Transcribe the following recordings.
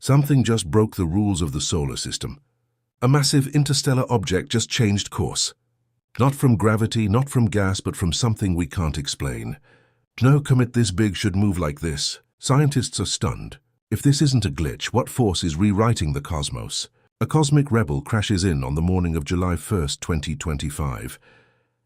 Something just broke the rules of the solar system. A massive interstellar object just changed course. Not from gravity, not from gas, but from something we can't explain. No comet this big should move like this. Scientists are stunned. If this isn't a glitch, what force is rewriting the cosmos? A cosmic rebel crashes in on the morning of July 1st, 2025.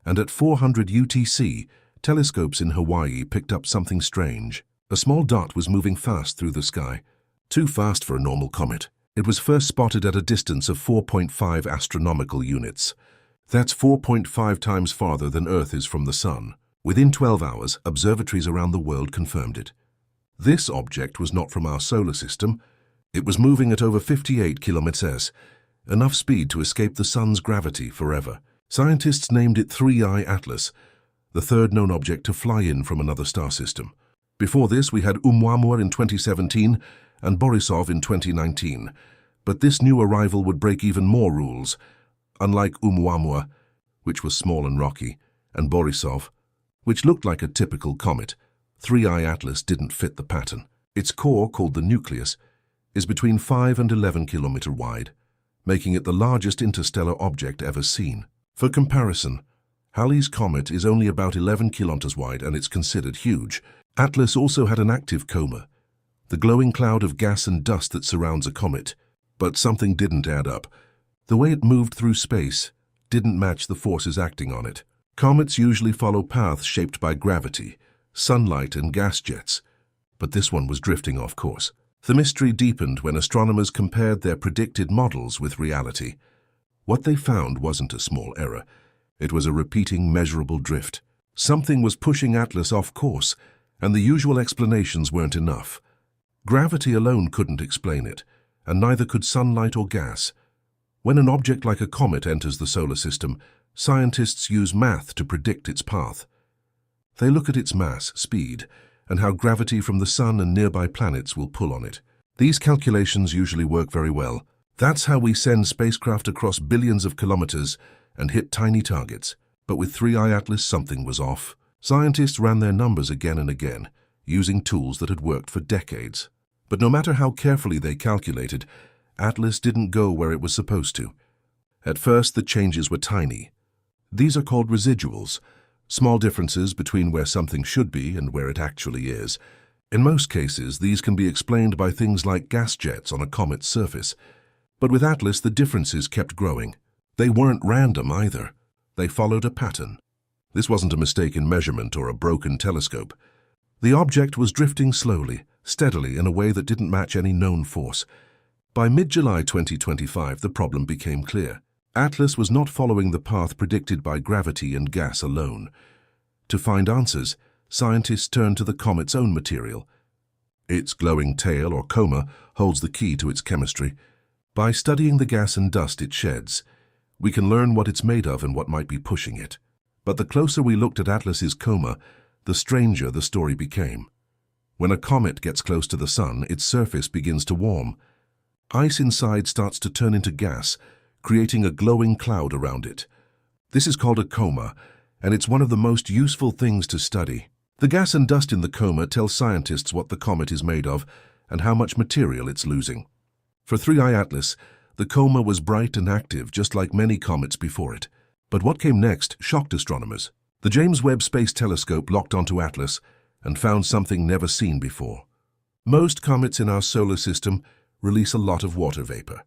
And at 400 UTC, telescopes in Hawaii picked up something strange. A small dot was moving fast through the sky. Too fast for a normal comet. It was first spotted at a distance of 4.5 astronomical units. That's 4.5 times farther than Earth is from the Sun. Within 12 hours, observatories around the world confirmed it. This object was not from our solar system. It was moving at over 58 km/s, enough speed to escape the Sun's gravity forever. Scientists named it 3I Atlas, the third known object to fly in from another star system. Before this, we had Oumuamua in 2017 and Borisov in 2019. But this new arrival would break even more rules. Unlike Oumuamua, which was small and rocky, and Borisov, which looked like a typical comet, 3I Atlas didn't fit the pattern. Its core, called the nucleus, is between 5 and 11 km wide, making it the largest interstellar object ever seen. For comparison, Halley's Comet is only about 11 km wide and it's considered huge. Atlas also had an active coma, the glowing cloud of gas and dust that surrounds a comet. But something didn't add up. The way it moved through space didn't match the forces acting on it. Comets usually follow paths shaped by gravity, sunlight and gas jets, but this one was drifting off course. The mystery deepened when astronomers compared their predicted models with reality. What they found wasn't a small error. It was a repeating, measurable drift. Something was pushing Atlas off course, and the usual explanations weren't enough. Gravity alone couldn't explain it, and neither could sunlight or gas. When an object like a comet enters the solar system, scientists use math to predict its path. They look at its mass, speed, and how gravity from the Sun and nearby planets will pull on it. These calculations usually work very well. That's how we send spacecraft across billions of kilometers and hit tiny targets. But with 3I Atlas, something was off. Scientists ran their numbers again and again, using tools that had worked for decades. But no matter how carefully they calculated, Atlas didn't go where it was supposed to. At first, the changes were tiny. These are called residuals, small differences between where something should be and where it actually is. In most cases, these can be explained by things like gas jets on a comet's surface. But with Atlas, the differences kept growing. They weren't random either. They followed a pattern. This wasn't a mistake in measurement or a broken telescope. The object was drifting slowly, steadily, in a way that didn't match any known force. By mid-July 2025, the problem became clear. Atlas was not following the path predicted by gravity and gas alone. To find answers, scientists turned to the comet's own material. Its glowing tail, or coma, holds the key to its chemistry. By studying the gas and dust it sheds, we can learn what it's made of and what might be pushing it. But the closer we looked at Atlas's coma, the stranger the story became. When a comet gets close to the Sun, its surface begins to warm. Ice inside starts to turn into gas, creating a glowing cloud around it. This is called a coma, and it's one of the most useful things to study. The gas and dust in the coma tell scientists what the comet is made of and how much material it's losing. For 3I Atlas, the coma was bright and active, just like many comets before it. But what came next shocked astronomers. The James Webb Space Telescope locked onto Atlas and found something never seen before. Most comets in our solar system release a lot of water vapor.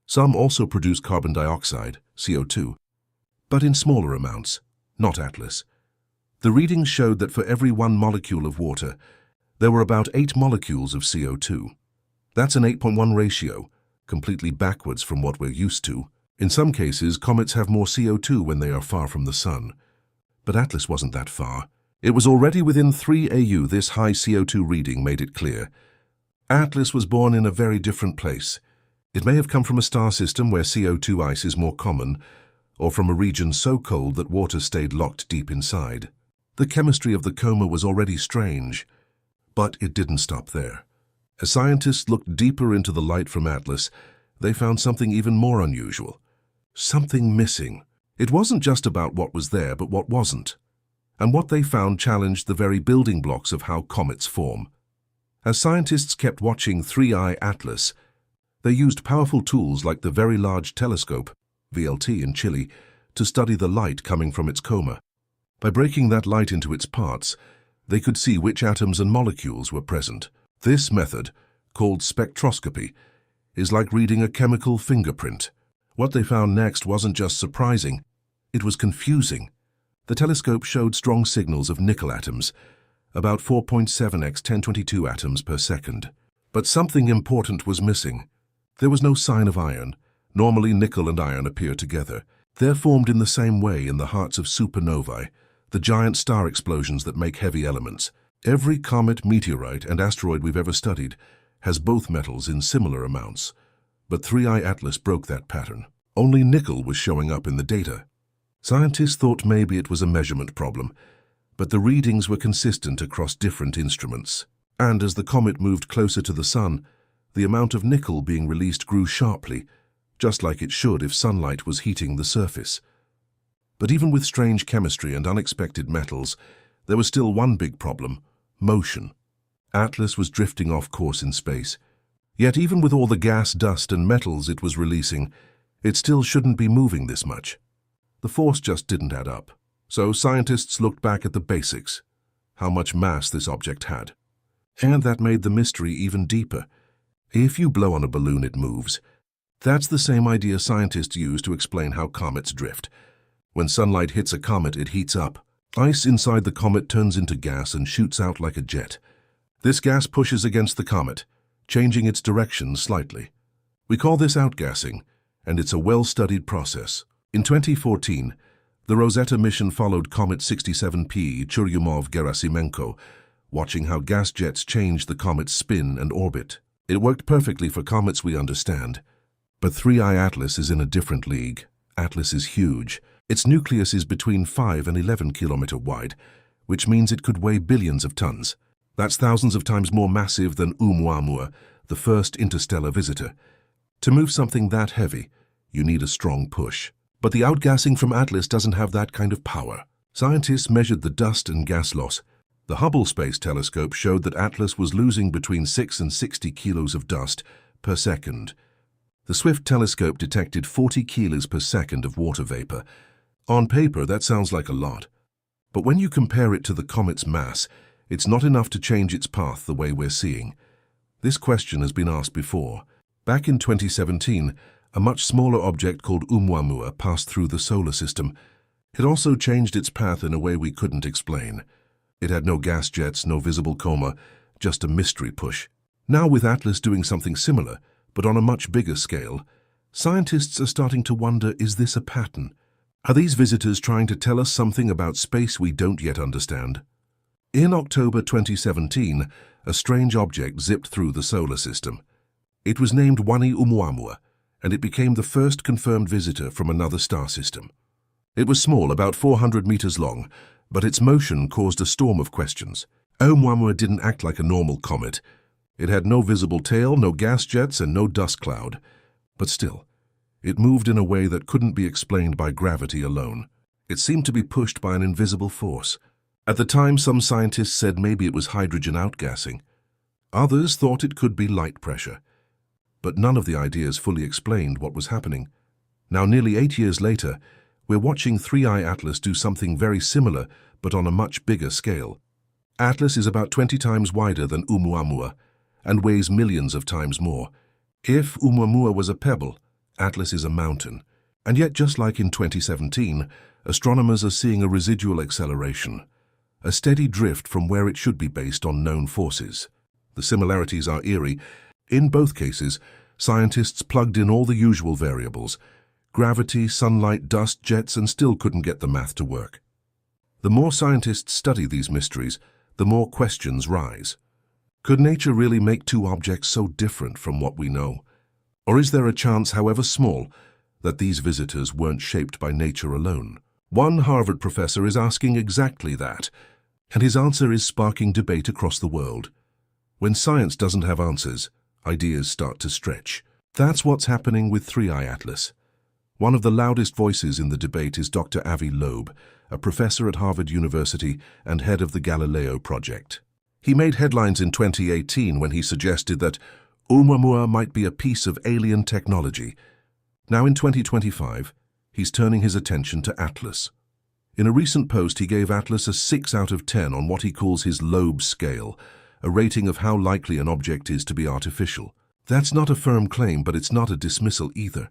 Some also produce carbon dioxide, CO2, but in smaller amounts, not Atlas. The readings showed that for every 1 molecule of water, there were about 8 molecules of CO2. That's an 8.1 ratio, completely backwards from what we're used to. In some cases, comets have more CO2 when they are far from the Sun. But Atlas wasn't that far. It was already within 3 AU. This high CO2 reading made it clear. Atlas was born in a very different place. It may have come from a star system where CO2 ice is more common, or from a region so cold that water stayed locked deep inside. The chemistry of the coma was already strange, but it didn't stop there. As scientists looked deeper into the light from Atlas, they found something even more unusual. Something missing. It wasn't just about what was there, but what wasn't. And what they found challenged the very building blocks of how comets form. As scientists kept watching 3I Atlas, they used powerful tools like the Very Large Telescope, VLT in Chile, to study the light coming from its coma. By breaking that light into its parts, they could see which atoms and molecules were present. This method, called spectroscopy, is like reading a chemical fingerprint. What they found next wasn't just surprising, it was confusing. The telescope showed strong signals of nickel atoms, about 4.7x 1022 atoms per second. But something important was missing. There was no sign of iron. Normally nickel and iron appear together. They're formed in the same way in the hearts of supernovae, the giant star explosions that make heavy elements. Every comet, meteorite, and asteroid we've ever studied has both metals in similar amounts. But 3I Atlas broke that pattern. Only nickel was showing up in the data. Scientists thought maybe it was a measurement problem, but the readings were consistent across different instruments. And as the comet moved closer to the sun, the amount of nickel being released grew sharply, just like it should if sunlight was heating the surface. But even with strange chemistry and unexpected metals, there was still one big problem: motion. Atlas was drifting off course in space. Yet even with all the gas, dust, and metals it was releasing, it still shouldn't be moving this much. The force just didn't add up. So scientists looked back at the basics, how much mass this object had. And that made the mystery even deeper. If you blow on a balloon, it moves. That's the same idea scientists use to explain how comets drift. When sunlight hits a comet, it heats up. Ice inside the comet turns into gas and shoots out like a jet. This gas pushes against the comet, changing its direction slightly. We call this outgassing, and it's a well-studied process. In 2014, the Rosetta mission followed Comet 67P Churyumov-Gerasimenko, watching how gas jets changed the comet's spin and orbit. It worked perfectly for comets we understand. But 3I Atlas is in a different league. Atlas is huge. Its nucleus is between 5 and 11 kilometer wide, which means it could weigh billions of tons. That's thousands of times more massive than Oumuamua, the first interstellar visitor. To move something that heavy, you need a strong push. But the outgassing from Atlas doesn't have that kind of power. Scientists measured the dust and gas loss. The Hubble Space Telescope showed that Atlas was losing between 6 and 60 kilos of dust per second. The Swift telescope detected 40 kilos per second of water vapor. On paper, that sounds like a lot. But when you compare it to the comet's mass, it's not enough to change its path the way we're seeing. This question has been asked before. Back in 2017, a much smaller object called Oumuamua passed through the solar system. It also changed its path in a way we couldn't explain. It had no gas jets, no visible coma, just a mystery push. Now with Atlas doing something similar, but on a much bigger scale, scientists are starting to wonder, is this a pattern? Are these visitors trying to tell us something about space we don't yet understand? In October 2017, a strange object zipped through the solar system. It was named Wani Oumuamua, and it became the first confirmed visitor from another star system. It was small, about 400 meters long, but its motion caused a storm of questions. Oumuamua didn't act like a normal comet. It had no visible tail, no gas jets, and no dust cloud. But still, it moved in a way that couldn't be explained by gravity alone. It seemed to be pushed by an invisible force. At the time, some scientists said maybe it was hydrogen outgassing. Others thought it could be light pressure. But none of the ideas fully explained what was happening. Now, nearly 8 years later, we're watching 3I Atlas do something very similar, but on a much bigger scale. Atlas is about 20 times wider than Oumuamua and weighs millions of times more. If Oumuamua was a pebble, Atlas is a mountain. And yet, just like in 2017, astronomers are seeing a residual acceleration, a steady drift from where it should be based on known forces. The similarities are eerie. In both cases, scientists plugged in all the usual variables: gravity, sunlight, dust, jets, and still couldn't get the math to work. The more scientists study these mysteries, the more questions rise. Could nature really make two objects so different from what we know? Or is there a chance, however small, that these visitors weren't shaped by nature alone? One Harvard professor is asking exactly that, and his answer is sparking debate across the world. When science doesn't have answers, ideas start to stretch. That's what's happening with 3I Atlas. One of the loudest voices in the debate is Dr. Avi Loeb, a professor at Harvard University and head of the Galileo project. He made headlines in 2018 when he suggested that Oumuamua might be a piece of alien technology. Now in 2025, he's turning his attention to Atlas. In a recent post, he gave Atlas a 6 out of 10 on what he calls his Loeb scale, a rating of how likely an object is to be artificial. That's not a firm claim, but it's not a dismissal either.